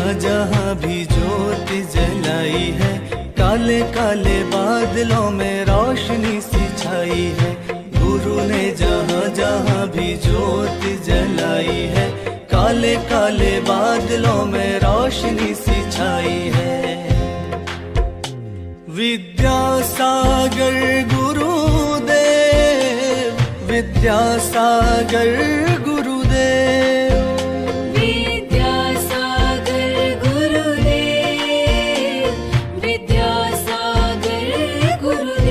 जहाँ जहाँ भी ज्योत जलाई है, काले काले बादलों में रोशनी सी छाई है। गुरु ने जहाँ जहाँ भी ज्योत जलाई है, काले काले बादलों में रोशनी सी छाई है। विद्यासागर गुरुदेव, विद्यासागर गुरुदेव, विद्यासागर गुरुदेव, विद्यासागर गुरुदेव।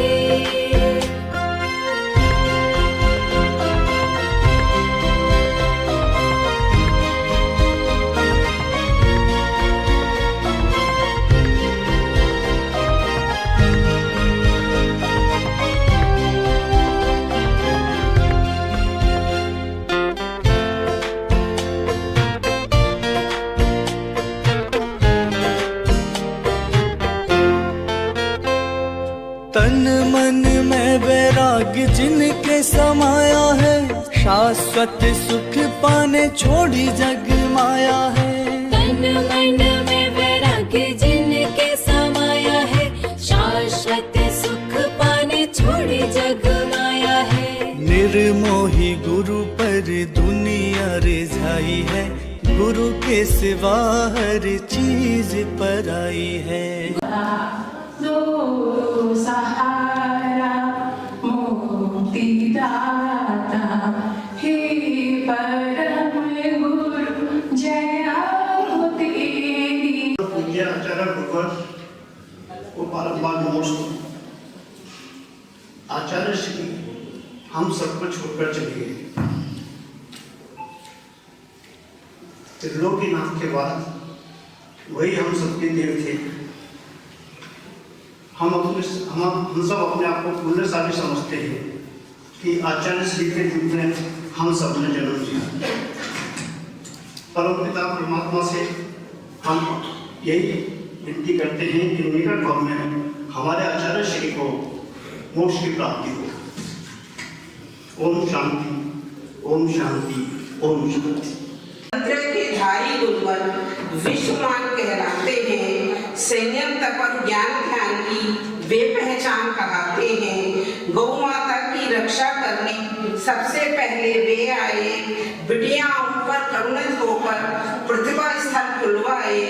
तन मन में वैराग जिनके समाया है, शाश्वत सुख पाने छोड़ी जग माया है। तन मन में वैराग्य जिनके समाया है, शाश्वत सुख पाने छोड़ी जग माया है। निर्मोही गुरु पर दुनिया रिझाई है, गुरु के सिवा हर चीज पराई है। दो सहारा मुक्तिदाता, हे परम गुरु जय हो तेरी। पूज्य आचार्य गुरुवर को बारंबार नमस्कार। आचार्य श्री हम सबको छोड़कर चले गए। त्रिलोकीनाथ के बाद वही हम सबके देव थे। हम सब अपने आप को पुण्यशाली समझते हैं कि आचार्य श्री के रूप में हम सब ने जन्म लिया। परमपिता परमात्मा से हम यही विनती करते हैं कि निकट भव में हमारे आचार्य श्री को मोक्ष की प्राप्ति हो। ओम शांति, ओम शांति, ओम शांति। मंत्र के धारी गुरुवर विश्वमान कहलाते हैं। संयम तप और ज्ञान ध्यान की वे पहचान कहलाते हैं। गौ माता की रक्षा करने सबसे पहले वे आए। बिटियाओं पर करुणित होकर प्रतिभा स्थल खुलवाए।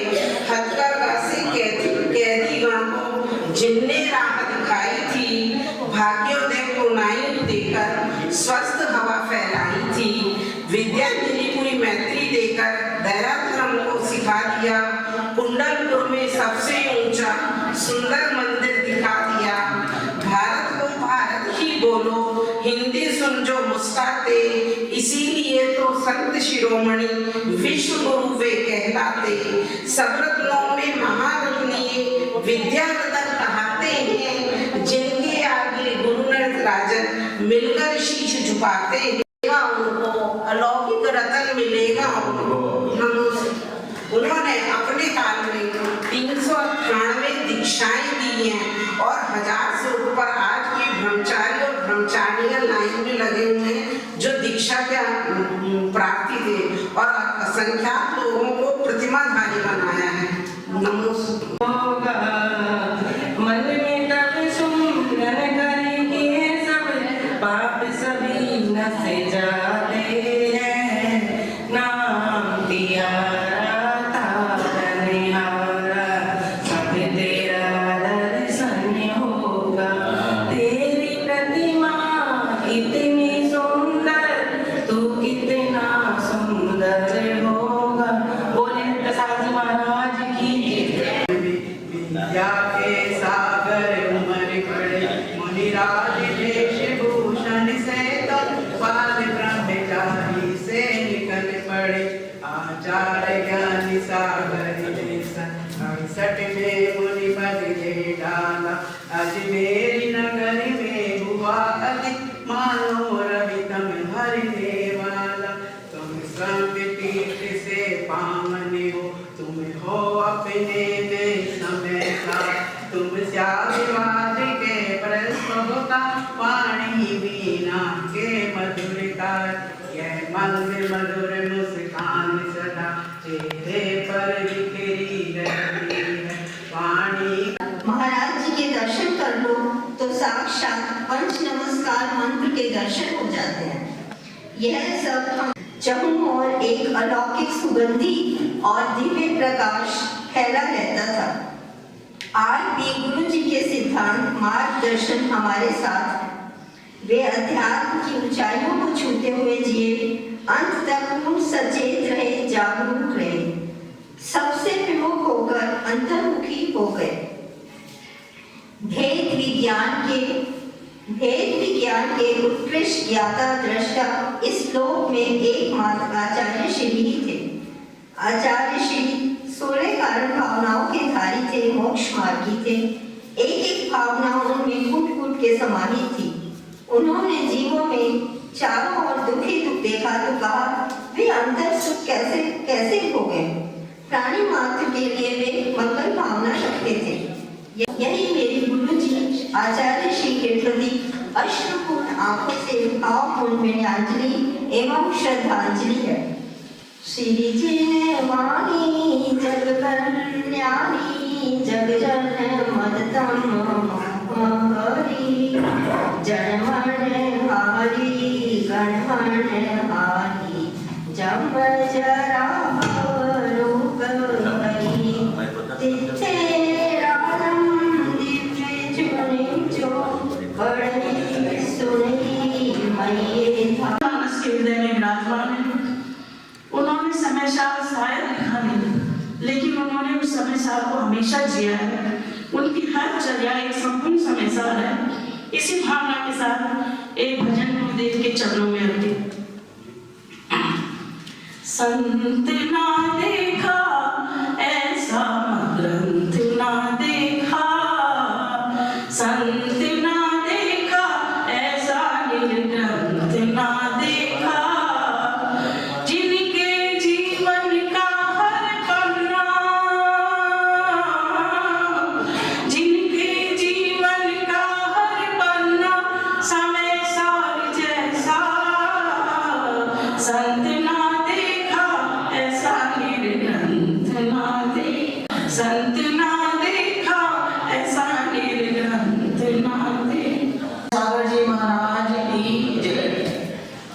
हथकरघा से कैदी गण को जिनने राह दिखाई थी, भाग्योदय को नाई देकर स्वस्थ हवा फैलाई थी। विद्यांजलि पूरी मैत्री देकर दया धर्म को सिखा दिया। कुंडलपुर में सबसे ऊंचा सुंदर मंदिर दिखा दिया। भारत को भारत ही बोलो, हिंदी सुन जो मुस्कुराते, इसीलिए तो संत शिरोमणि विश्व गुरु वे कहलाते। सब रत्नों में महारत्न ये विद्यारतन कहते हैं, जिनके आगे गुरुनाथ राजन मिलकर शीश झुकाते हैं। उनको अलौकिक रतन मिलेगा उनको। उन्होंने अपने काल में 398 दीक्षाएं दी हैं और 1000 से ऊपर आज भी ब्रह्मचारी और ब्रह्मचारियां लाइन में लगे हुए हैं जो दीक्षा के प्राप्ति थे, और असंख्यात लोगों को प्रतिमाधारी बनाया है। नमस्कार। मन में तब सुमरन करेंगे सब, पाप सभी नसे जाते हैं। नाम दिया अजमेरी नगर में हुआ अति मानो रवि तम हरने वाला। तुम श्रम तीर्थ से पावन हो, तुम हो अपने में समय का। तुम श्याविवाद के प्रस्तावता, वाणी वीणा के मधुरता। यह मंद मधुर मुस्कान सदा चेहरे पर बिखरी पंच नमस्कार मंत्र के दर्शन हो जाते हैं। यह सब हम चहुं ओर एक अलौकिक सुगंधी और दिव्य प्रकाश फैला रहता था। आज भी गुरु जी के सिद्धांत मार्गदर्शन हमारे साथ है। वे अध्यात्म की ऊंचाइयों को छूते हुए जिए, अंत तक पूर्ण सचेत रहे, जागरूक रहे, सबसे विमुख होकर अंतर्मुखी हो गए। भेद विज्ञान के उत्कृष्ट ज्ञाता दृष्टा इस लोक में एकमात्र आचार्य श्री ही थे। आचार्य श्री 16 कारण भावनाओं के धारी थे, मोक्ष मार्गी थे। एक एक भावना उनमें कूट कूट के समाहित थी। उन्होंने जीवों में चारों ओर दुख ही दुख देखा तो कहा, वे अंतर सुख कैसे हो गए। प्राणी मात्र के लिए वे मंगल भावना रखते थे। यही मेरी गुरु जी आचार्य श्री के प्रति अश्रुपूर्ण आंखों से भावपूर्ण विनयाञ्जलि एवं श्रद्धांजलि है। श्री जिन वाणी जग कल्याणी जग जन मदतम हरि जनमन हारी गणमन हारी जम जरा रोग हरि तिथे राम दिव्य चुने जो बड़े सुनी मये था। मानस के हृदय में विराजमान है। उन्होंने समय साल शायद लिखा नहीं, लेकिन उन्होंने उस समय साल को हमेशा जिया है। उनकी हर चर्या एक संपूर्ण समय साल है। इसी भावना के साथ एक भजन गुरुदेव के चरणों में अर्पित। संत ना देखा ऐसा ग्रंथ ना देखा, संत ना देखा ऐसा ग्रंथ ना देखा, जिनके जीवन का हर पन्ना, जिनके जीवन का हर पन्ना समय साल जैसा, संत ना देखा ऐसा ग्रंथ ना देखा, संत ना देखा ऐसा ग्रंथ ना देखा। सागर जी महाराज की जय।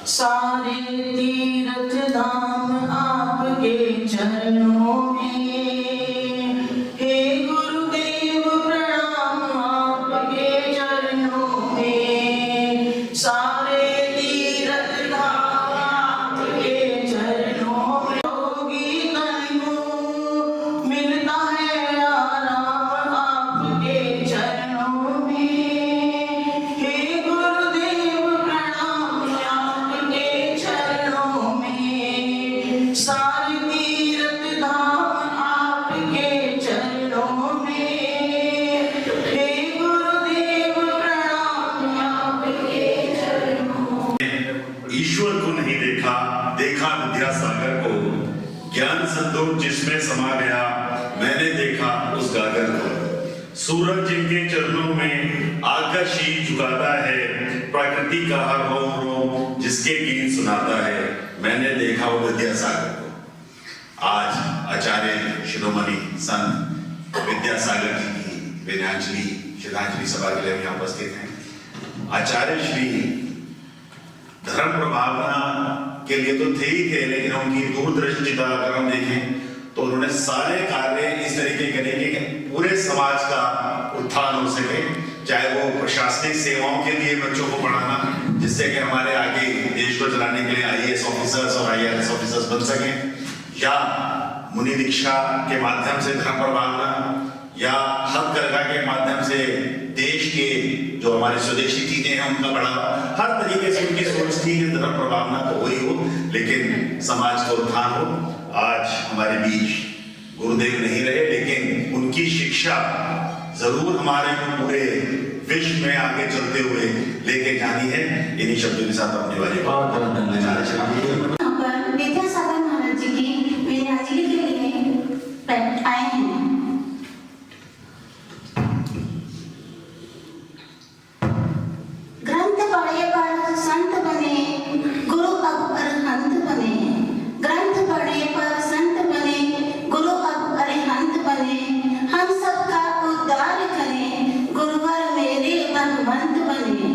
सारे तीर्थ धाम आपके चरणों में, हे गुरुदेव प्रणाम आपके चरणों में। सारे तीर्थ धाम आपके चरणों में, योगी तन को मिलता है आराम आपके चरणों में। हे गुरुदेव प्रणाम आपके चरणों में। सारे तीर्थ धाम आपके चरणों में, हे गुरुदेव प्रणाम आपके चरणों में। ईश्वर को नहीं देखा, देखा विद्यासागर को। ज्ञान संतोष जिसमें समा गया, मैंने देखा उस गागर को। सूरज जिनके चरणों में आकर शीश झुकाता है, प्रकृति का हर रोम रोम जिसके गीत सुनाता है, मैंने देखा वो विद्यासागर को। आज आचार्य शिरोमणि संत विद्यासागर जी की विनयाञ्जलि श्रद्धांजलि सभा के लिए हम यहाँ उपस्थित हैं। आचार्य श्री धर्म प्रभावना के लिए तो थे ही थे, लेकिन उनकी दूरदृष्टिता अगर हम देखें तो उन्होंने सारे कार्य इस तरीके करे कि पूरे समाज का उत्थान हो सके, चाहे वो प्रशासनिक सेवाओं के लिए बच्चों को पढ़ाना, जिससे कि हमारे आगे देश को चलाने के लिए IAS ऑफिसर्स और IRS ऑफिसर्स बन सकें, या मुनि दीक्षा के माध्यम से धर्म प्रभावना, या हथकरघा के माध्यम से देश के जो हमारे स्वदेशी चीजें हैं उनका बढ़ावा। हर तरीके से उनकी सोच थी कि धर्म प्रभावना तो वही हो, लेकिन समाज का उत्थान हो। आज हमारे बीच गुरुदेव नहीं रहे, लेकिन उनकी शिक्षा जरूर हमारे पूरे विश्व में आगे चलते हुए लेके जानी है। इन्हीं शब्दों के साथ अपने वाले विद्यासागर महाराज जी की विनयाञ्जलि के लिए आए हैं। ग्रंथ पढ़े पर संत बने, गुरु अब अरहंत बने। ग्रंथ पढ़े पर संत बने, गुरु अब अरहंत बने। हम सबका उद्धार करें, गुरुवर मेरे भगवंत बने।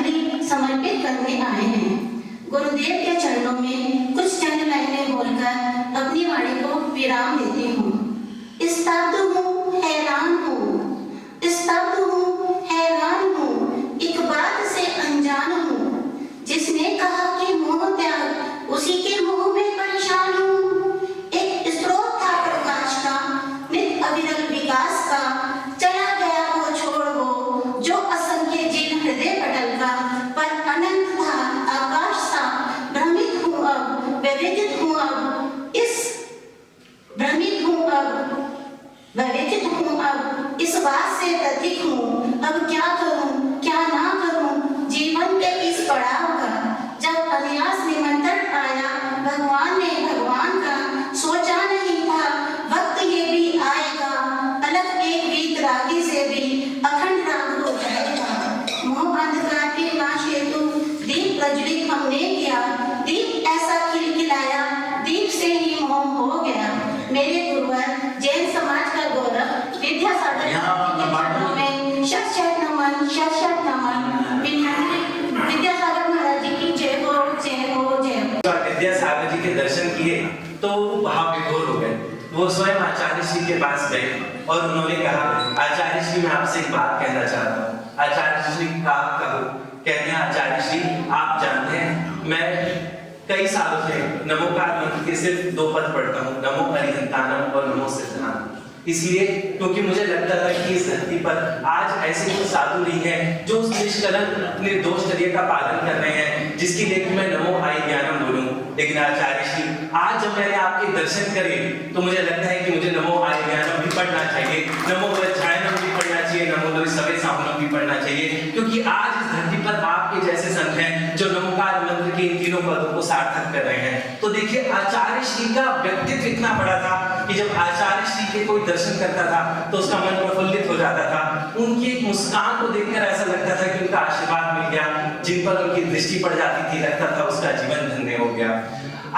श्रद्धांजलि समर्पित करने आए हैं। गुरुदेव के चरणों में कुछ चंद लाइनें बोलकर अपनी वाणी को विराम देती हूँ। स्तब्ध हूँ, हैरान हूँ, स्तब्ध हूँ, हैरान हूँ, एक बात से अनजान हूँ। जिसने कहा कि मोह त्याग, उसी के मोह में परेशान हूँ। एक स्रोत था प्रकाश का, नित अविरल विकास का, चला गया वो छोड़ वो, जो असंख्य जीर्ण हृदय पटल का, पर अनंत था आकाश सा। भ्रमित हूँ अब, व्यथित हूँ अब, भ्रमित हूँ अब, व्यथित हूँ अब, इस बात से व्यथित हूँ। अब क्या करूँ, क्या ना करूँ, जीवन के इस पड़ाव का। जब अनयास निमंत्रण आया भगवान ने भगवान का, सोचा नहीं था वक्त ये भी आएगा, अलग एक गीत रागी से भी अखंड राग हो जाएगा। मोह अंधकार के नाश हेतु दीप प्रज्वलित हमने किया, दीप ऐसा खिलखिलाया, दीप से ही मोह हो गया। मेरे गुरुवर जैन समाज का गौरव विद्यासागर में शत नमन, शत नमन। विद्यासागर महाराज जी की जय हो, जय हो, जय हो। विद्यासागर जी के दर्शन किए तो भाव विभोर हो गए। वो स्वयं आचार्य श्री के पास गए और उन्होंने कहा, आचार्य श्री मैं आपसे एक बात कहना चाहता हूँ। आचार्य श्री कहा कहो। कहते हैं आचार्य श्री आप जानते हैं मैं कई सालों से नमोकार मंत्र के सिर्फ 2 पद पढ़ता हूँ, नमो अरिहंतानम और नमो सिद्धनानम। इसलिए क्योंकि मुझे लगता था कि इस धरती पर आज ऐसे कोई साधु नहीं है जो उस निष्कलंक निर्दोषचर्या का पालन कर रहे हैं जिसकी लेकर मैं नमो आई ज्ञानम बोलूं। लेकिन आचार्य श्री आज जब मैंने आपके दर्शन करे तो मुझे लगता है कि मुझे नमो आई ज्ञानम भी पढ़ना चाहिए, नमो वज्रायनम भी पढ़ना चाहिए, नमो सवे साहुनम भी पढ़ना चाहिए। क्योंकि आज इस धरती पर आपके जैसे संत हैं जो नमोकार मंत्र के इन तीनों पदों को सार्थक कर रहे हैं। तो देखिए आचार्य श्री का व्यक्तित्व इतना बड़ा था कि जब आचार्य श्री के कोई दर्शन करता था तो उसका मन प्रफुल्लित हो जाता था। उनकी एक मुस्कान को देखकर ऐसा लगता था कि उनका आशीर्वाद मिल गया, जिन पर उनकी दृष्टि पड़ जाती थी लगता था उसका जीवन धन्य हो गया।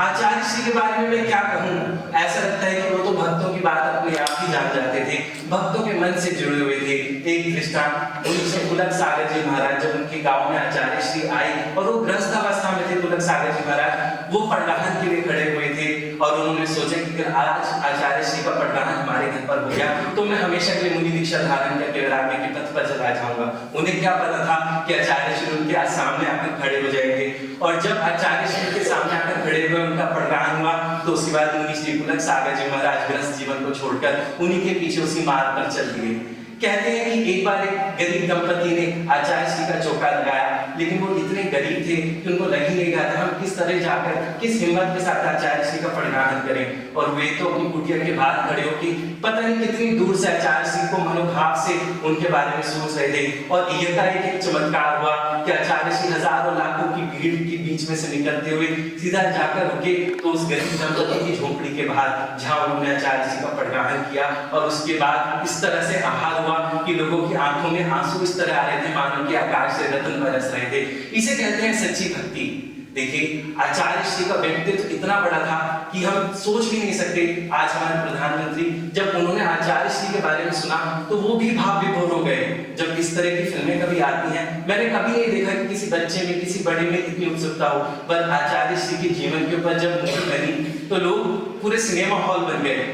आचार्य श्री के बारे में मैं क्या कहूँ, ऐसा लगता है कि वो तो भक्तों की बात अपने आप ही जान जाते थे, भक्तों के मन से जुड़े हुए थे। एक दृष्टांत 1900 सागर जी महाराज जब उनके गांव में आचार्य श्री आए और वो गृहस्थ अवस्था में थे, तुलक सागर जी महाराज वो पटराहन के लिए खड़े हुए थे और उन्होंने सोचा कि आज आचार्य श्री का पटराहन हमारे घर पर हो गया तो मैं हमेशा के लिए मुनि दीक्षा धारण करके वैराग्य के पथ पर चला जाऊंगा। उन्हें क्या पता था कि आचार्य श्री उनके सामने आकर खड़े हो जाएंगे। और जब आचार्य श्री के सामने आकर खड़े हुए उनका पटराहन हुआ तो उसके बाद मुनि श्री तुलक सागर जी महाराज गृहस्थ जीवन को छोड़कर उन्हीं के पीछे उसी मार्ग पर चल दिए। कहते हैं कि एक बार एक गरीब दंपति ने आचार्य श्री का चौका लगाया, लेकिन वो इतने गरीब थे कि उनको लग ही नहीं रहा था हम किस तरह जाकर किस हिम्मत के साथ आचार्य श्री का पटराहन करें। और वे तो अपनी कुटिया के बाहर खड़े होकर पता नहीं कितनी दूर से आचार्य श्री को मनोभाव से उनके बारे में सोच रहे थे। और एक चमत्कार हुआ कि आचार्य श्री हजारों लाखों की भीड़ के बीच में से निकलते हुए सीधा जाकर रुके तो उस गरीब दंपति की झोपड़ी के बाहर जहां उन्होंने आचार्य श्री का पटराहन किया। और उसके बाद इस तरह से आहार हुआ कि लोगों की आंखों में आंसू इस तरह आ रहे थे मानो कि आकाश से रत्न बरस रहे थे। इसे कहते हैं सच्ची भक्ति। देखिए आचार्य श्री का व्यक्तित्व इतना बड़ा था कि हम सोच भी नहीं सकते। आज हमारे प्रधानमंत्री जब उन्होंने आचार्य श्री के बारे में सुना तो वो भी भाव विभोर हो गए। जब इस तरह की फिल्में कभी आती हैं मैंने कभी नहीं देखा कि किसी बच्चे में किसी बड़े में इतनी उत्सुकता हो, पर आचार्य श्री के जीवन के ऊपर जब मूवी बनी तो लोग पूरे सिनेमा हॉल बन गए।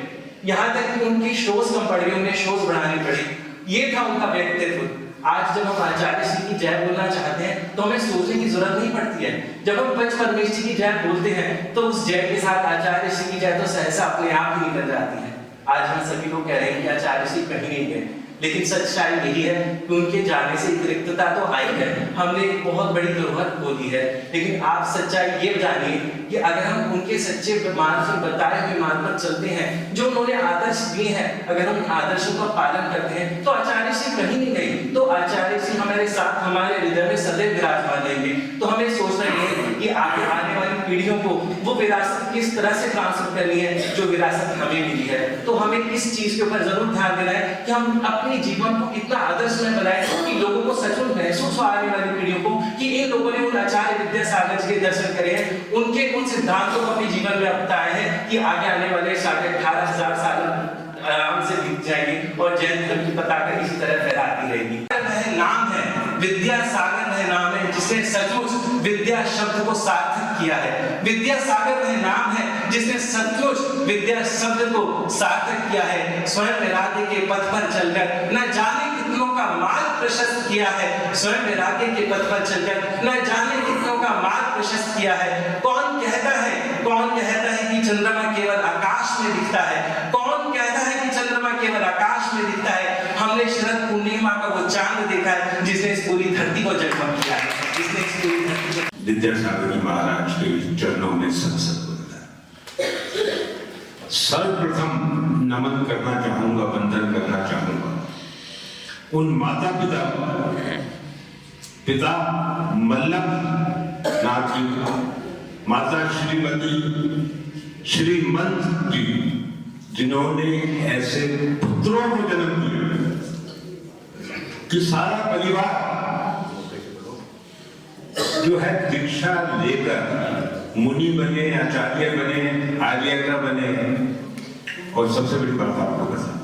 यहाँ तक कि उनकी शोज कम पड़ गई, उन्हें शोज बढ़ानी पड़ी। ये था उनका व्यक्तित्व। आज जब हम आचार्य श्री की जय बोलना चाहते हैं तो हमें सोचने की जरूरत नहीं पड़ती है। जब हम पंच परमेश्वर की जय बोलते हैं तो उस जय के साथ आचार्य श्री की जय तो सहसा अपने आप ही निकल जाती है। आज हम सभी लोग कह रहे हैं कि आचार्य श्री कहीं नहीं गए, लेकिन सच्चाई यही है कि उनके जाने से एक रिक्तता तो आई है, हमने एक बहुत बड़ी धरोहर खो दी है। लेकिन आप सच्चाई ये जानिए कि अगर हम उनके सच्चे मार्ग से बताए हुए मार्ग पर चलते हैं, जो उन्होंने आदर्श दिए हैं, अगर हम आदर्शों का पालन करते हैं तो आचार्य श्री कहीं नहीं गए। तो आचार्य श्री हमारे साथ हमारे हृदय में सदैव विराजमान रहेंगे। तो हमें सोचना है कि आगे आने वाली पीढ़ियों को वो विरासत किस तरह से ट्रांसफर करनी है जो विरासत हमें मिली है। तो हमें इस चीज के ऊपर जरूर ध्यान देना है कि हम अपने जीवन को इतना आदर्शमय बनाएं कि लोगों को सचमुच महसूस हो आने वाली पीढ़ियों को कि इन लोगों ने उन आचार्य विद्यासागर जी के दर्शन करे हैं, उनके उन सिद्धांतों को अपने जीवन में अपनाए हैं कि आगे आने वाले 18,500 साल आराम से बीत जाएंगे और जैन धर्म की पताका इसी तरह फहराती रहेगी। वह नाम है विद्यासागर वह नाम है जिसने सचमुच विद्या शब्द को सार्थक किया है। विद्यासागर वह नाम है जिसने सचमुच विद्या शब्द को सार्थक किया है। स्वयं वैराग्य के पथ पर चलकर न जाने कितनों का मार्ग प्रशस्त किया है। स्वयं वैराग्य के पथ पर चलकर न जाने कितनों का मार्ग प्रशस्त किया है। कौन कहता है कि चंद्रमा केवल आकाश में दिखता है? कौन कहता है कि चंद्रमा केवल आकाश में दिखता है? हमने शरद पूर्णिमा का वो चांद देखा है जिसने इस पूरी धरती को जगमग किया है, जिसने इस पूरी धरती को। विद्यासागर जी महाराज के चरणों में सत्संग होता है। सर्वप्रथम नमन करना चाहूंगा, वंदन करना चाहूंगा उन माता पिता मल्लभ नाथ जी, माता श्रीमती श्रीमंत जी, जिन्होंने ऐसे पुत्रों को जन्म दिया कि सारा परिवार जो है दीक्षा लेकर मुनि बने, आचार्य बने, आर्यज्ञ बने। और सबसे बड़ी बात आपको बताता हूं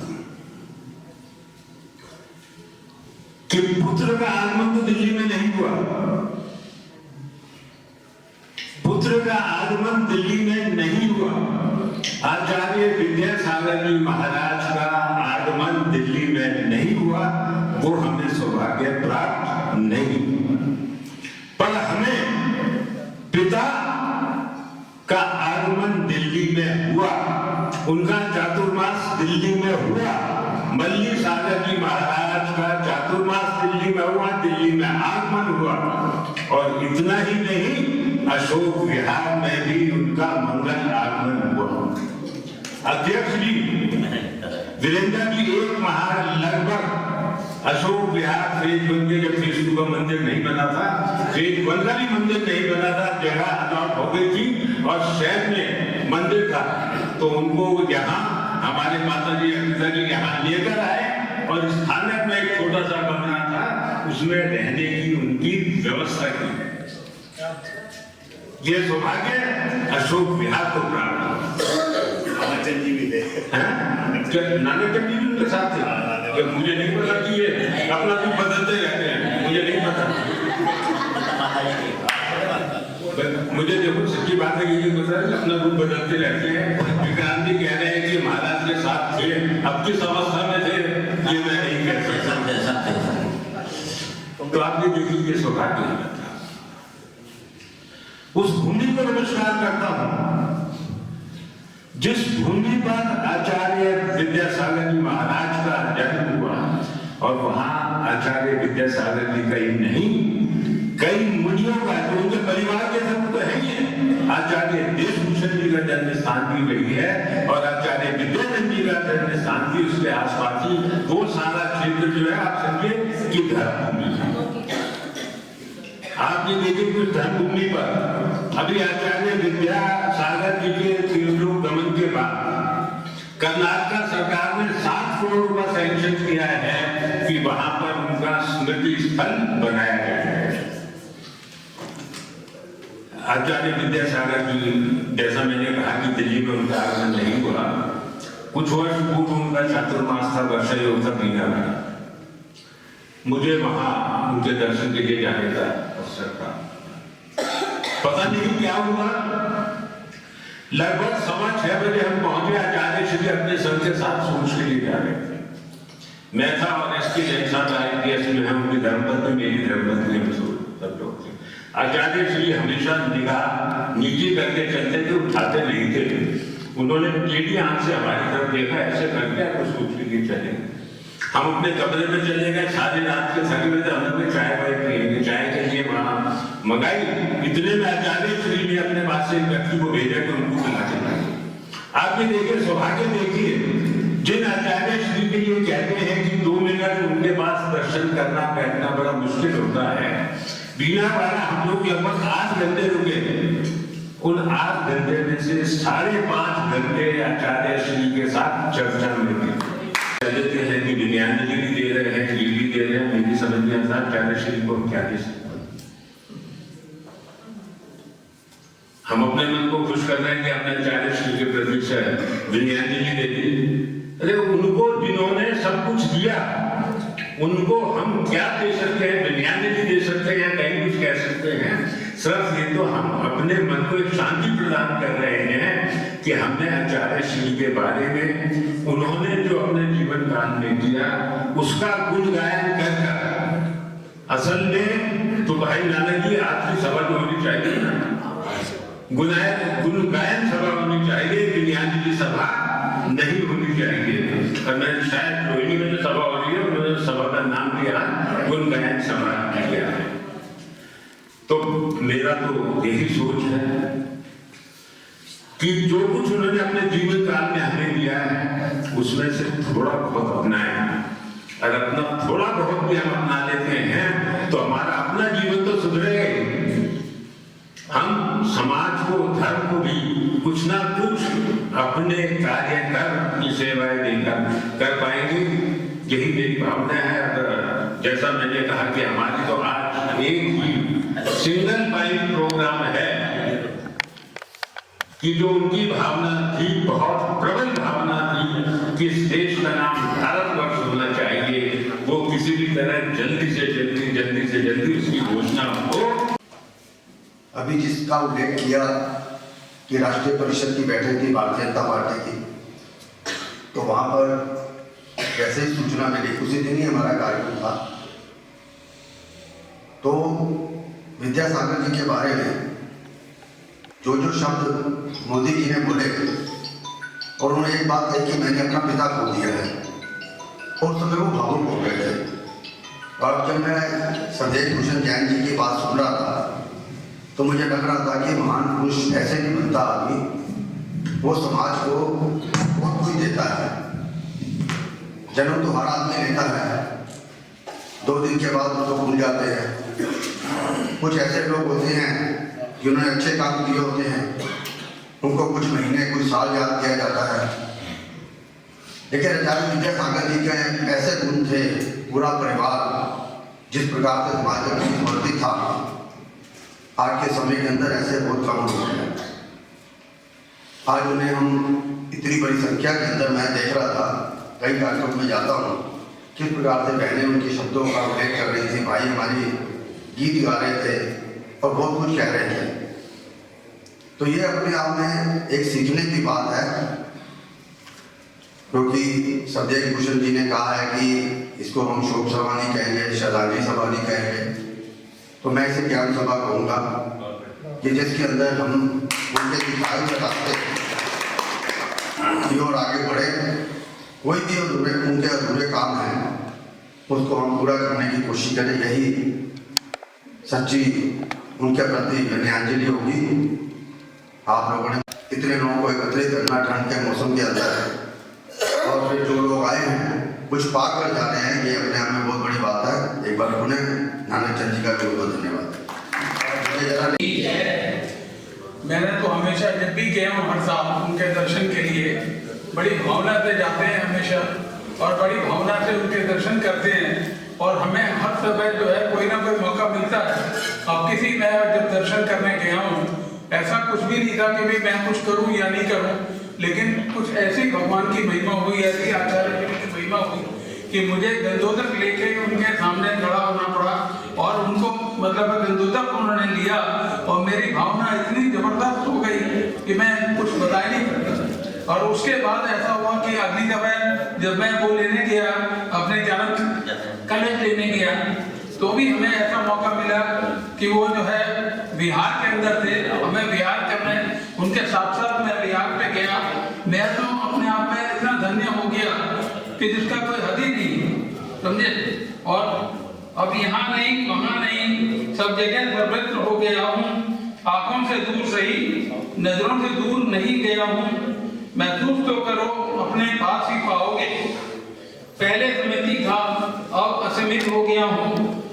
कि पुत्र का आगमन तो दिल्ली में नहीं हुआ। पुत्र का आगमन दिल्ली में नहीं हुआ। आचार्य विद्यासागर जी महाराज का आगमन दिल्ली में नहीं हुआ। वो हमें सौभाग्य प्राप्त नहीं, पर हमें पिता का आगमन दिल्ली में हुआ। उनका चातुर्मास दिल्ली में हुआ। मल्ली सागर जी महाराज का चातुर्मास दिल्ली में हुआ, दिल्ली में आगमन हुआ। और इतना ही नहीं, अशोक विहार में भी उनका मंगल आगमन हुआ। अध्यक्ष जी वीरेंद्र जी, एक माह लगभग अशोक विहार फेज 1 के, जब फेज 2 का मंदिर नहीं बना था, फेज 1 का भी मंदिर नहीं बना था, जगह अलॉट हो गई थी और शहर में मंदिर था, तो उनको यहाँ हमारे माता जी पिता जी यहाँ लेकर आए और स्थानक में एक छोटा सा कमरा था, उसमें रहने की उनकी व्यवस्था की। ये सौभाग्य अशोक विहार को प्राप्त हुआ। नानक जी भी थे। नानक जी भी उनके साथ थे। मुझे नहीं पता कि ये अपना रूप बदलते रहते हैं, मुझे नहीं पता। मुझे देखो सच्ची बात है, ये पता है अपना रूप बदलते रहते हैं। विक्रांत जी कह रहे हैं कि महाराज के साथ थे, अब किस अवस्था में थे ये मैं नहीं कह सकता। तो आप ये देखिए, ये सौभाग्य है। उस भूमि को नमस्कार करता हूं जिस भूमि पर आचार्य विद्यासागर जी महाराज का जन्म हुआ। और वहां आचार्य विद्यासागर जी का ही नहीं, कई मुनियों का, जो उनके परिवार के धर्म तो है ही है। आचार्य देशभूषण जी का जन्म स्थान भी वही है और आचार्य विद्यानंद जी का जन्म स्थान भी उसके आसपास ही। वो सारा क्षेत्र जो है आप समझिए कि धर्म भूमि है। आप ये देखिए कि धर्मभूमि पर अभी आचार्य विद्यासागर जी के त्रिलोक गमन के बाद कर्नाटक सरकार ने 7 करोड़ रुपया सैंक्शन किया है कि वहां पर उनका स्मृति स्थल बनाया गया। आचार्य विद्यासागर जी, जैसा मैंने कहा कि दिल्ली में उनका आगमन नहीं हुआ, कुछ वर्ष पूर्व उनका चातुर्मास था, वर्षा योग था बीना में। मुझे वहां उनके दर्शन के लिए जाने का अवसर था। पता नहीं क्या हुआ, लगभग 6:15 बजे हम पहुंचे। आचार्य श्री अपने संघ के साथ सोच के लिए जा रहे थे। मैं था और एसके जैन साहब IPS में हैं, उनकी धर्मपत्नी, मेरी धर्मपत्नी, सब लोग थे। आचार्य श्री हमेशा निगाह नीचे करके चलते थे, उठाते नहीं थे। उन्होंने टेढ़ी आंख से हमारी तरफ देखा, ऐसे करके आपको सोच के लिए चले। हम अपने कमरे में चले गए, सारी रात के थके हुए थे, हमने चाय वाय पिएंगे, चाय के लिए वहां मंगाई। इतने में आचार्य श्री ने अपने पास से एक व्यक्ति को भेजा कि उनको बुला के लाए। आप ये देखिए, सौभाग्य देखिए, जिन आचार्य श्री के ये कहते हैं कि 2 मिनट उनके पास दर्शन करना बैठना बड़ा मुश्किल होता है, बिना वाला हम लोग लगभग 8 घंटे रुके। उन 8 घंटे में से 5.5 घंटे आचार्य श्री के साथ चर्चा में हुई। देते हैं कि विनयानंद जी दे रहे हैं, जी भी दे रहे हैं, मेरी समझ में आता है आचार्य श्री को क्या दे सकते। हम अपने मन को खुश कर रहे हैं कि हमने आचार्य श्री के प्रति से विनयानंद जी दे दी। अरे उनको जिन्होंने सब कुछ दिया, उनको हम क्या दे सकते हैं, विज्ञान भी दे सकते हैं या कहीं कुछ कह सकते हैं। सिर्फ ये तो हम अपने मन को एक शांति प्रदान कर रहे हैं कि हमने आचार्य श्री के बारे में उन्होंने जो अपने जीवन काल में दिया उसका गुण गायन कर असल में तो भाई नानक जी आपकी सभा तो होनी चाहिए ना, गुण गायन सभा होनी चाहिए, विज्ञान की सभा नहीं होनी चाहिए। और मैं शायद रोहिणी में जो सभा हो रही है उन्होंने सभा का नाम दिया गुण गायन सभा किया है। तो मेरा तो यही सोच है कि जो कुछ उन्होंने अपने जीवन काल में हमें दिया है उसमें से थोड़ा बहुत अपनाएं। अगर अपना थोड़ा बहुत भी हम अपना लेते हैं तो हमारा अपना जीवन तो सुधरेगा ही, हम समाज को, धर्म को भी कुछ ना कुछ अपने कार्य कर सेवाएं देकर कर पाएंगे। यही मेरी भावना है। अगर जैसा मैंने कहा कि हमारी तो आज एक ही सिंगल पॉइंट प्रोग्राम है कि जो उनकी भावना थी, बहुत प्रबल भावना थी कि इस देश का नाम भारतवर्ष होना चाहिए, वो किसी भी तरह जल्दी से जल्दी उसकी घोषणा हो। अभी जिसका उल्लेख किया कि राष्ट्रीय परिषद की बैठक थी भारतीय जनता पार्टी की, तो वहाँ पर कैसे ही सूचना मिली, उसी दिन ही हमारा कार्यक्रम था। तो विद्यासागर जी के बारे में जो शब्द मोदी जी ने बोले और उन्होंने एक बात कही कि मैंने अपना पिता खो दिया है, और समय वो भावुक हो गए थे। और जब मैं संदेश भूषण जैन जी की बात सुन रहा था तो मुझे लग रहा था कि महान पुरुष ऐसे नहीं बनता आदमी, वो समाज को बहुत कुछ देता है। जन्म तो हर आदमी लेता है, 2 दिन के बाद उसको भूल जाते हैं। कुछ ऐसे लोग होते हैं जिन्होंने अच्छे काम किए होते हैं, उनको कुछ महीने कुछ साल याद किया जाता है। लेकिन आचार्य विद्यासागर जी के ऐसे गुण थे, पूरा परिवार जिस प्रकार से समाज में समर्पित था, आज के समय के अंदर ऐसे बहुत कम लोग हैं। आज उन्हें हम इतनी बड़ी संख्या के अंदर, मैं देख रहा था कई कार्यक्रम में जाता हूँ, किस प्रकार से बहनें उनके शब्दों का उल्लेख कर रही थी, भाई हमारी गीत गा रहे थे और बहुत कुछ कह रहे थे। तो ये अपने आप में एक सीखने की बात है, क्योंकि संदेश भूषण जी ने कहा है कि इसको हम शोक सभा नहीं कहेंगे, श्रद्धांजलि सभा नहीं कहेंगे, तो मैं इसे ज्ञान सभा कहूँगा कि जिसके अंदर हम उनके दिखाए हुए रास्ते की ओर आगे बढ़े। कोई भी उनके अधूरे काम हैं उसको हम पूरा करने की कोशिश करें, यही सच्ची उनके प्रति विनयान्जलि होगी। आप लोगों ने इतने लोगों को एकत्रित करना ठंड के मौसम के अंदर, और फिर जो लोग आए हैं कुछ पा कर जा रहे हैं, ये अपने आप में बहुत बड़ी बात है। एक बार उन्हें नानक चंद जी का बहुत बहुत धन्यवाद। मैंने तो हमेशा जब भी गया हूँ हर साल उनके दर्शन के लिए बड़ी भावना से जाते हैं हमेशा, और बड़ी भावना से उनके दर्शन करते हैं। और हमें हर समय जो है कोई ना कोई मौका मिलता है। अब किसी मैं जब दर्शन करने गया हूँ ऐसा कुछ भी नहीं था कि भाई मैं कुछ करूँ या नहीं करूँ, लेकिन कुछ ऐसी भगवान की महिमा हुई, ऐसी आचार्य जी की महिमा हुई कि मुझे गंदोदक लेके उनके सामने खड़ा होना पड़ा, और उनको मतलब गंदोदक उन्होंने लिया और मेरी भावना इतनी जबरदस्त हो गई कि मैं कुछ बता ही नहीं सकता। और उसके बाद ऐसा हुआ कि अगली दफा जब मैं वो लेने गया, अपने जन्म कलेक्ट लेने गया, तो भी हमें ऐसा मौका मिला कि वो जो है बिहार के अंदर थे, हमें बिहार करने उनके साथ साथ मैं बिहार पे गया। मैं तो अपने आप में इतना धन्य हो गया कि जिसका कोई हद ही नहीं, समझे। और अब यहाँ नहीं वहाँ नहीं, सब जगह सर्वत्र हो गया हूँ। आंखों से दूर सही, नजरों से दूर नहीं गया हूँ। महसूस तो करो अपने पास ही पाओगे। पहले समिति था अब असीमित हो गया हूँ,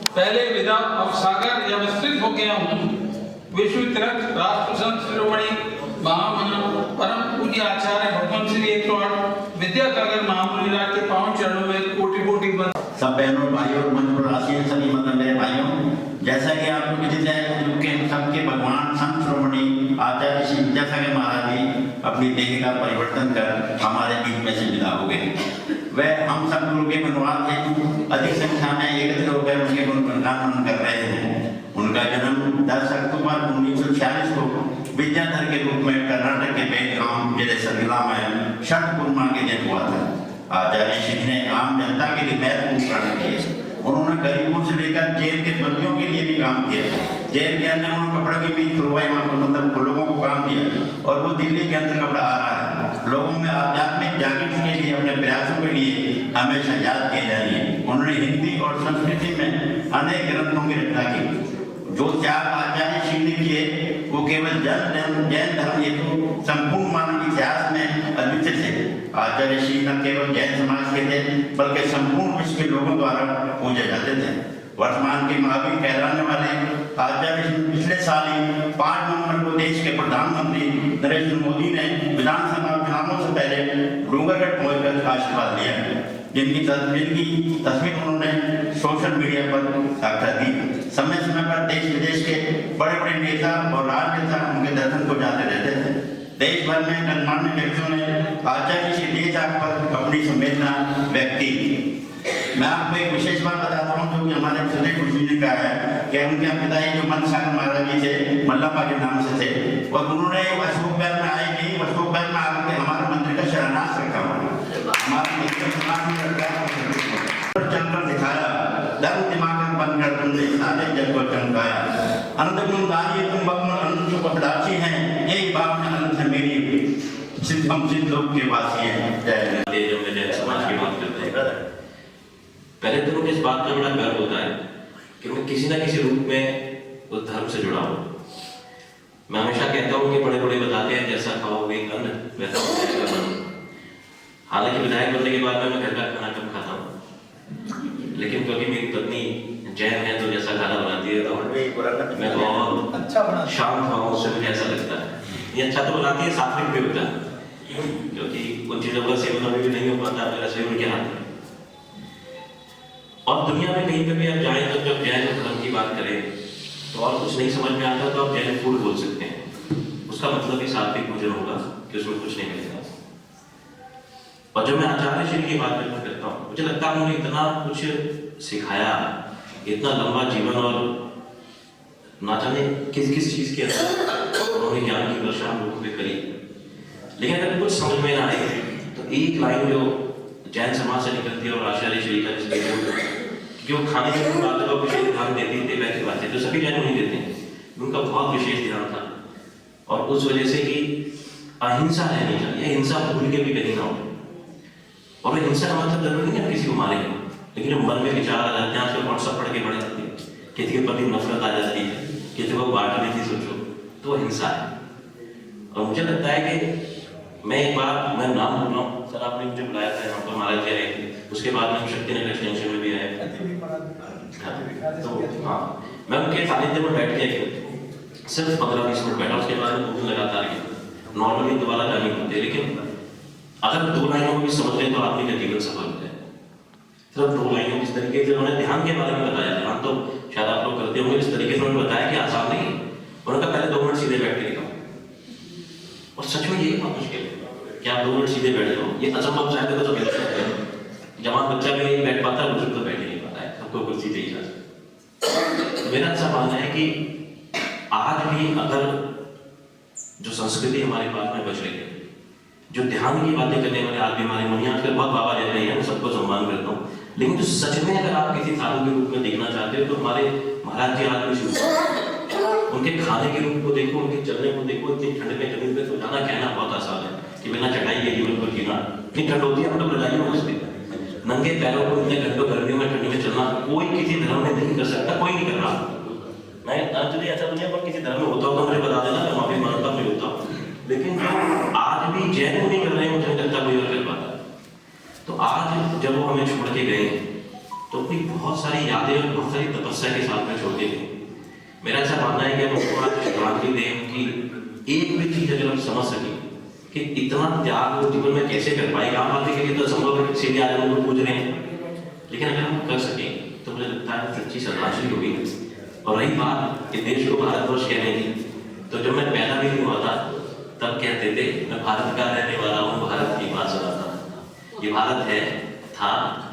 पहले विदा अब सागर या विस्तृत हो गया हूँ। विश्व तीर्थ राष्ट्र संत शिरोमणि महामना परम पूज्य आचार्य भगवान श्री 108 विद्यासागर महामुनि राज के पावन चरणों में कोटि कोटि बंद। सब बहनों भाइयों और मंच पर आसीन सभी मतलब मेरे भाइयों, जैसा कि आप लोग विदित है कि सबके भगवान संत शिरोमणि आचार्य श्री विद्यासागर महाराज जी अपनी देह का परिवर्तन कर हमारे बीच में से विदा हो गए। वह हम सब गुरु के गुणवान हेतु अधिक संख्या में एकत्र होकर उनके गुणगान कर रहे हैं। उनका जन्म 10 अक्टूबर 1946 को विद्याधर के रूप में कर्नाटक के बेलगाम जिले सरगिला में षटकुर्मा के दिन हुआ था। आचार्य श्री ने आम जनता के लिए महत्वपूर्ण कार्य किए। उन्होंने गरीबों से लेकर जेल के बंदियों के लिए भी काम किया। जेल के अंदर उन्होंने कपड़ों की भी खुलवाई, मतलब लोगों को काम दिया और वो दिल्ली के अंदर कपड़ा आ रहा है। लोगों में आध्यात्मिक जागृति के लिए अपने प्रयासों के लिए हमेशा याद किए जाएंगे। उन्होंने हिंदी और संस्कृति में अनेक ग्रंथों की रचना की। जो त्याग आचार्य श्री ने किए वो केवल जैन धर्म हेतु संपूर्ण मानव इतिहास में अद्वितीय थे। आचार्य श्री न केवल जैन समाज के थे बल्कि संपूर्ण विश्व के लोगों द्वारा पूजे जाते थे। वर्तमान के महावीर कहलाने वाले आचार्य श्री पिछले साल ही 5 नवंबर को देश के प्रधानमंत्री नरेंद्र मोदी ने विधानसभा चुनावों से पहले डूंगरगढ़ पहुंचकर आशीर्वाद लिया, जिनकी तस्वीर उन्होंने सोशल मीडिया पर साझा की। समय समय पर देश विदेश के बड़े बड़े नेता और राजनेता उनके दर्शन को जाते रहते थे। देश भर में गणमान्य व्यक्तियों ने आचार्य श्री ले जाकर अपनी संवेदना व्यक्त की। मैं आपको एक विशेष बात बताता हूँ जो कि हमारे सुधीर गुरु जी ने कहा है कि उनके पिताजी जो मनसागर महाराज जी थे, मल्लापा के नाम से थे, और उन्होंने अशोक बैल में आए नहीं, अशोक बैल में आकर हमारे मंदिर का शिलान्यास रखा हुआ, हमारे मंदिर समाज में रखा चलकर दिखाया। धर्म दिमाग बंद कर तुमने सारे जग को चमकाया। अनंत गुणदारी तुम अनंत पदार्थी हैं, एक बात में अनंत है मेरी, हम सिद्ध लोग के वासी हैं। जय जो मेरे समाज की बात करते हैं, पहले तो मुझे इस बात का बड़ा गर्व होता है कि मैं किसी ना किसी रूप में उस धर्म से जुड़ा हूँ। मैं हमेशा कहता हूँ कि बड़े बड़े बताते हैं जैसा खाओगे अन्न वैसा हो जाएगा मन। हालांकि विधायक बनने के बाद मैं घर का खाना कम खाता हूँ, लेकिन क्योंकि मेरी पत्नी जैन है तो जैसा खाना बनाती है तो मैं बहुत शांत हूँ, उससे मुझे ऐसा लगता है ये अच्छा तो बनाती है, सात्विक भी होता है, क्योंकि उन चीज़ों का सेवन अभी भी नहीं हो पाता, मेरा सेवन के हाथ में। और दुनिया में कहीं पे भी आप जाएं तो जब जैन धर्म की बात करें तो और कुछ नहीं समझ में आता तो आप जैन फूड बोल सकते हैं। उसका मतलब ही सात्विक भोजन होगा कि उसमें कुछ नहीं मिलेगा। और जब मैं आचार्य श्री की बात करता हूँ, मुझे लगता है उन्होंने इतना कुछ सिखाया, इतना लंबा जीवन, और ना जाने किस किस चीज़ के अंदर उन्होंने ज्ञान की वर्षा हम लोगों पे करी। लेकिन अगर कुछ समझ में ना आए तो एक लाइन जो जैन समाज से निकलती है और आचार्य श्री का जो खाने की बातों का विशेष ध्यान देती थी, वैसी बातें जो सभी जैन नहीं देते हैं, उनका बहुत विशेष ध्यान था। और उस वजह से कि अहिंसा रहनी चाहिए, हिंसा भूल के भी कहीं ना हो। और हिंसा का मतलब जरूरी नहीं है किसी को मारेंगे, लेकिन जब मन में विचार आ जाते हैं, आजकल व्हाट्सएप पढ़ के बढ़ जाती है, किसी के प्रति नफरत आ जाती है, किसी को बांटने की सोचो, तो हिंसा है। और मुझे लगता है कि मैं एक बार मैं नाम बोल रहा हूँ, सर आपने मुझे बुलाया था यहाँ पर, महाराज जी आए, उसके बाद में शक्ति नगर एक्सटेंशन में भी आए। तो हाँ, मैं उनके सानिध्य में बैठ के सिर्फ 15-20 मिनट बैठा, उसके बाद में 2 दिन लगातार गया। नॉर्मली दोबारा जाने होते, लेकिन अगर 2 लाइनों को भी समझ लें तो आदमी का जीवन सफल होता है। सिर्फ 2 लाइनों किस तरीके से उन्होंने ध्यान के बारे में बताया। ध्यान तो शायद आप लोग करते होंगे, इस तरीके से उन्होंने बताया कि आसान नहीं है। उन्होंने कहा पहले 2 मिनट सीधे बैठ के दिखाओ, और सच में यही बहुत मुश्किल है कि आप 2 मिनट सीधे बैठ जाओ। ये असंभव चाहते तो सब सकते हैं, जवान बच्चा भी नहीं बैठ पाता, बुजुर्ग तो बैठ ही नहीं पाता है, सबको कुर्सी चाहिए। मेरा ऐसा मानना है कि आज भी अगर जो संस्कृति हमारे पास में बच रही है, जो ध्यान की बातें करने वाले आदमी हमारे मन आजकल बहुत बाबा जैसे हैं, मैं सबको सम्मान करता हूँ, लेकिन जो सच में अगर आप किसी साधु के रूप में देखना चाहते हो तो हमारे महाराज जी आज भी शुरू, उनके खाने के रूप को देखो, उनके चलने को देखो। इतनी ठंड में जमीन पे तो जाना कहना बहुत आसान है कि बिना चटाई के जीवन पर जीना। इतनी ठंड होती है, हम लोग रजाइयों में घुसते, नंगे पैरों को इतने घंटों गर्मियों में ठंड में चलना कोई किसी धर्म में नहीं कर सकता, कोई नहीं कर रहा। मैं यदि ऐसा दुनिया पर किसी धर्म में होता हूँ तो मुझे बता देना, मैं माफी मांगता मैं होता हूँ, लेकिन आज भी जैन नहीं कर रहे हैं, मुझे लगता कोई और कर पाता। तो आज जब वो हमें छोड़ के गए तो अपनी बहुत सारी यादें और बहुत सारी तपस्या के साथ में छोड़ के गए। मेरा ऐसा मानना है कि हम उसको आज श्रद्धांजलि दें, उनकी एक भी चीज अगर हम समझ सकें कि इतना त्याग वो जीवन में कैसे कर पाएगा। आम आदमी के लिए तो संभव है, सीधे आज हम लोग पूछ रहे हैं, लेकिन अगर हम कर सकें तो मुझे लगता है सच्ची श्रद्धांजलि होगी। और रही बात कि देश को भारतवर्ष कहने की, तो जब मैं पैदा भी नहीं हुआ था तब कहते थे मैं भारत का रहने वाला हूँ, भारत की बात सुनाता। ये भारत है था,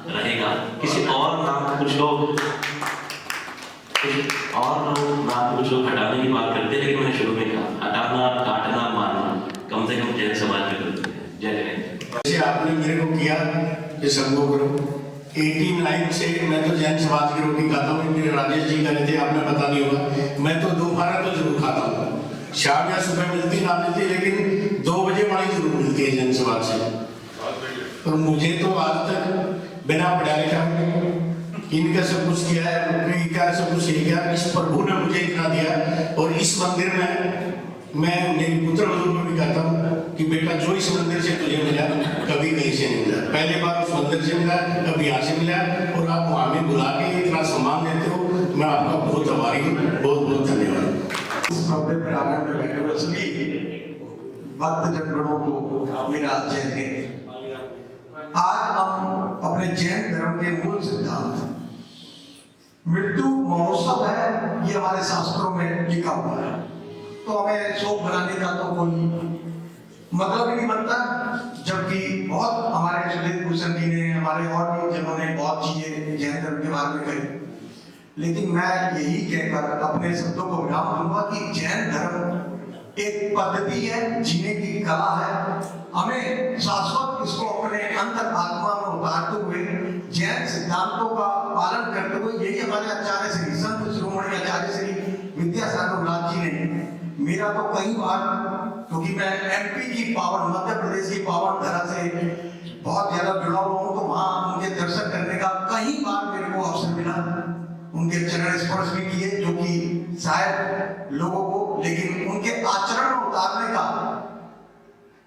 रहेगा। किसी और नाम कुछ लोग हटाने की बात करते हैं, लेकिन मैंने शुरू में कहा हटाना, काटना, मारना कम से कम जैन समाज में करते हैं। जय हिंद। जैसे आपने मेरे को किया कि सबको करो 18 से मैं तो जैन समाज की रोटी खाता हूँ। मेरे राजेश जी कह रहे थे, आपने पता नहीं होगा, मैं तो दोपहर तो जरूर खाता हूँ। शाम या सुबह मिलती ना मिलती, लेकिन 2 बजे वाली जरूर मिलती है जैन समाज से। और मुझे तो आज तक बिना पढ़ा लिखा इनका सब कुछ किया है, इनका सब कुछ सीख गया। इस प्रभु ने मुझे इतना दिया। और इस मंदिर में मैं मेरी पुत्र वधू को भी कहता हूँ कि बेटा जो इस मंदिर से तुझे मिला कभी कहीं से नहीं मिला। पहली बार उस मंदिर से मिला, कभी यहाँ से मिला, और आप वहाँ में बुला के इतना सम्मान देते हो, मैं आपका बहुत आभारी हूँ। बहुत बहुत धन्यवाद। इस मौके पर आकर में बैठे हुए सभी भक्त जनगणों को मेरा जय हिंद। आज हम अपने जैन धर्म के मूल सिद्धांत मृत्यु महोत्सव है, ये हमारे शास्त्रों में लिखा हुआ है, तो हमें शोक मनाने का तो कोई मतलब ही नहीं बनता। जबकि बहुत हमारे सुधीर भूषण जी ने, हमारे और भी जिन्होंने बहुत चीजें जैन धर्म के बारे में कही, लेकिन मैं यही कहकर अपने शब्दों को विराम दूंगा कि जैन धर्म एक पद्धति है, जीने की कला है। हमें शाश्वत इसको अपने अंतर आत्मा में उतारते हुए जैन सिद्धांतों का पालन करते हुए, यही हमारे आचार्य श्री संत शिरोमणि आचार्य श्री विद्यासागर नाथ जी ने, मेरा तो कई बार, क्योंकि मैं एमपी की पावन, मध्य प्रदेश की पावन धरा से बहुत ज्यादा जुड़ा हुआ हूँ, तो वहां उनके दर्शन करने का कई बार मेरे को अवसर मिला। उनके चरण स्पर्श भी किए, जो कि शायद लोगों को, लेकिन उनके आचरण में उतारने का,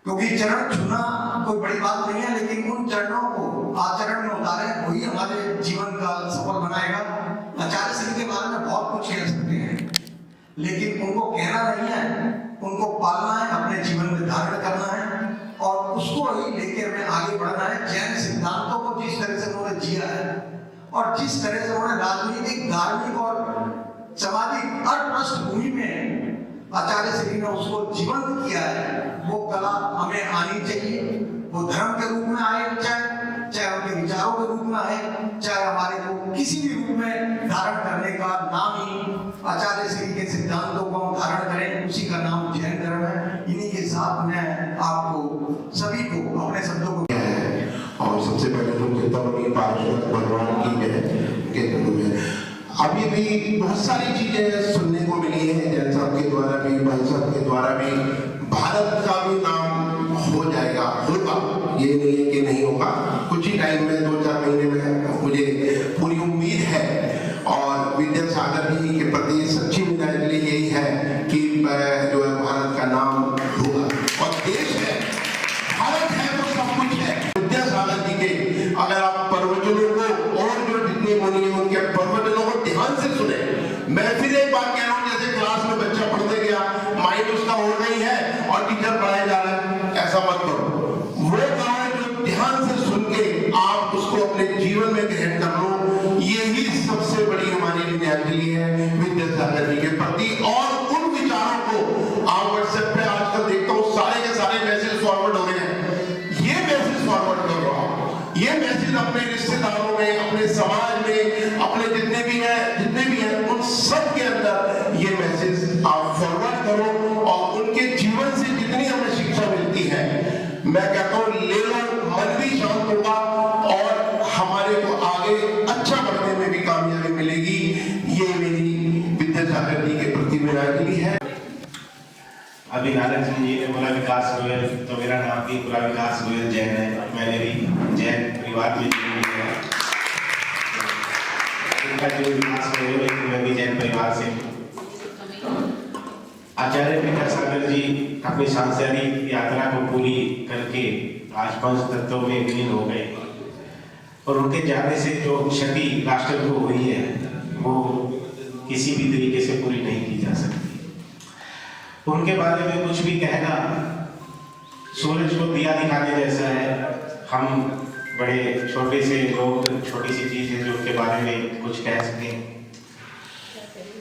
क्योंकि चरण छूना कोई बड़ी बात नहीं है, लेकिन उन चरणों को आचरण में उतारे, वही हमारे जीवन का सफल बनाएगा। आचार्य श्री के बारे में बहुत कुछ कह सकते हैं, लेकिन उनको कहना नहीं है, उनको पालना है, अपने जीवन में धारण करना है, और उसको ही लेकर में आगे बढ़ना है। जैन सिद्धांतों को जिस तरह से उन्होंने जिया है, और जिस तरह से उन्होंने राजनीतिक, धार्मिक और सामाजिक हर पृष्ठभूमि में आचार्य श्री ने उसको जीवंत किया है, वो कला हमें आनी चाहिए। वो धर्म के रूप में आए, चाहे उनके विचारों के रूप में आए, चाहे हमारे को किसी भी रूप में धारण करने का नाम ही आचार्य श्री के सिद्धांतों को हम धारण करें, उसी का नाम जैन धर्म है। इन्हीं के साथ मैं आपको सभी को अपने शब्दों को, और सबसे पहले तो चिंतामणि पार्षद भगवान की जय। अभी भी बहुत सारी चीजें सुनने को मिली है, जैन साहब के द्वारा भी, भाई साहब के द्वारा भी। भारत का भी नाम हो जाएगा, होगा, ये नहीं है कि नहीं होगा। कुछ ही टाइम में, 2-4 महीने में, मुझे पूरी उम्मीद है। और विद्यासागर जी के प्रति सच्ची निराजली यही है कि जो है भारत का नाम होगा। और देश है, भारत है, तो सब कुछ है। विद्यासागर जी के अगर आप प्रवचनों को, और जो जितने मुनि हैं उनके प्रवचनों को ध्यान से सुने। मैं फिर एक बात कह रहा हूँ, जैसे क्लास में बच्चा पढ़ते गया, माइंड उसका हो रही है और टीचर पढ़ाए जा रहा है, ऐसा मत करो। वो कहां जो ध्यान से सुन के आप उसको अपने जीवन में ग्रहण कर लो, यही सबसे बड़ी हमारी विद्यार्थी है विद्यासागर जी के प्रति। और उन विचारों को आप व्हाट्सएप पे आजकल देखता हूँ, सारे के सारे मैसेज फॉरवर्ड हो रहे हैं। ये मैसेज फॉरवर्ड कर रहा हूँ, ये मैसेज अपने रिश्तेदारों में, अपने समाज में, अपने जितने भी हैं उन सब के अंदर ये मैसेज आप फॉरवर्ड करो। और उनके जीवन से जितनी हमें शिक्षा मिलती है, मैं कहता हूँ ले लो, मन भी शांत होगा और हमारे को आगे अच्छा बढ़ने में भी कामयाबी मिलेगी। ये मेरी विद्यासागर जी के प्रति निराजली है। अभी नारद सिंह जी ने बोला विकास गोयल, तो मेरा नाम भी पूरा विकास गोयल जैन है। मैंने भी जैन परिवार में जन्म लिया है। इनका जो विकास गोयल है, मैं भी जैन परिवार से हूँ। आचार्य विद्यासागर जी अपनी सांसारिक यात्रा को पूरी करके आज 5 तत्वों में विलीन हो गए, और उनके जाने से जो क्षति राष्ट्र को हुई है, वो किसी भी तरीके से पूरी नहीं की जा सकती। उनके बारे में कुछ भी कहना सूरज को दिया दिखाने जैसा है। हम बड़े छोटे से लोग, छोटी सी चीज है जो उनके बारे में कुछ कह सकें।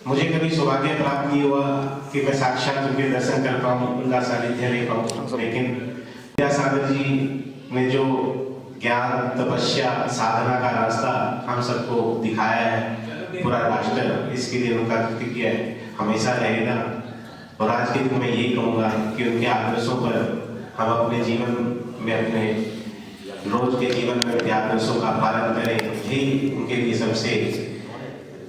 मुझे कभी सौभाग्य प्राप्त नहीं हुआ कि मैं साक्षात उनके दर्शन कर पाऊँ, उनका सानिध्य ले पाऊँ, लेकिन विद्यासागर जी ने जो ज्ञान तपस्या साधना का रास्ता हम सबको दिखाया है। पूरा राष्ट्र इसके लिए उनका कृतज्ञ हमेशा रहेगा। और आज के दिन मैं यही कहूँगा कि उनके आदर्शों पर हम अपने जीवन में, अपने रोज के जीवन में उनके आदर्शों का पालन करें, यही उनके लिए सबसे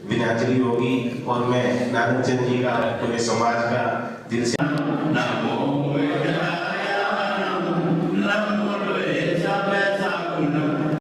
विनाचली होगी। और मैं नानक चंद जी का, पूरे समाज का दिल से